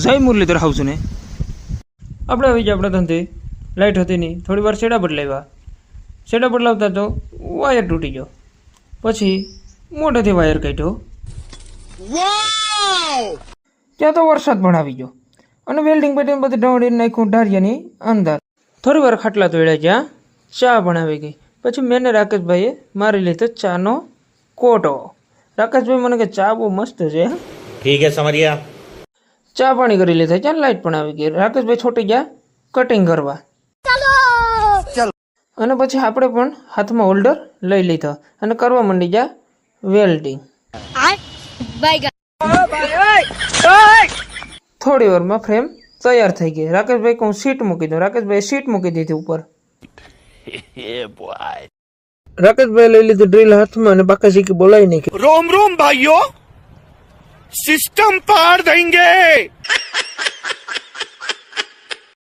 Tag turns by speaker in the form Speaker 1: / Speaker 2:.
Speaker 1: જય મુરલીધર હાઉસ ને આપણે આવી ગયા આપણા ધંધે. લાઇટ હતી નહીં, થોડી વાર શેડા બદલાવ્યા. શેડા બદલાવતા તો વાયર તૂટી ગયો. પછી મોઢેથી વાયર કાઢ્યો. ત્યાં તો વરસાદ પણ આવી ગયો અને વેલ્ડિંગ પેટીને બધું ઢવળી નાખ્યું ઢારિયાની અંદર. થોડી વાર ખાટલા તોડ્યા, જ્યાં ચા પણ આવી ગઈ. પછી મેં ને રાકેશભાઈએ મારી લીધો ચાનો કોટો. રાકેશભાઈ મને કે ચા બહુ મસ્ત છે.
Speaker 2: ઠીક હે સમझ गया.
Speaker 1: ચા પાણી કરી લીધા, ત્યાં લાઇટ પણ આવી ગઈ. રાકેશભાઈ છોટી ગયા કટિંગ કરવા. અને પછી આપણે પણ હાથમાં હોલ્ડર લઈ લીધો અને કરવા માંડી ગયા વેલ્ડિંગ. થોડી વારમાં ફ્રેમ તૈયાર થઈ ગઈ. રાકેશભાઈ કહું સીટ મૂકી દો. રાકેશભાઈ સીટ મૂકી દીધી ઉપર. રાકેશભાઈ લઈ લીધું ડ્રીલ હાથમાં અને બાકા શીખી બોલાવી નાખી.
Speaker 3: रोम रोम भाइयों, सिस्टम पार देंगे.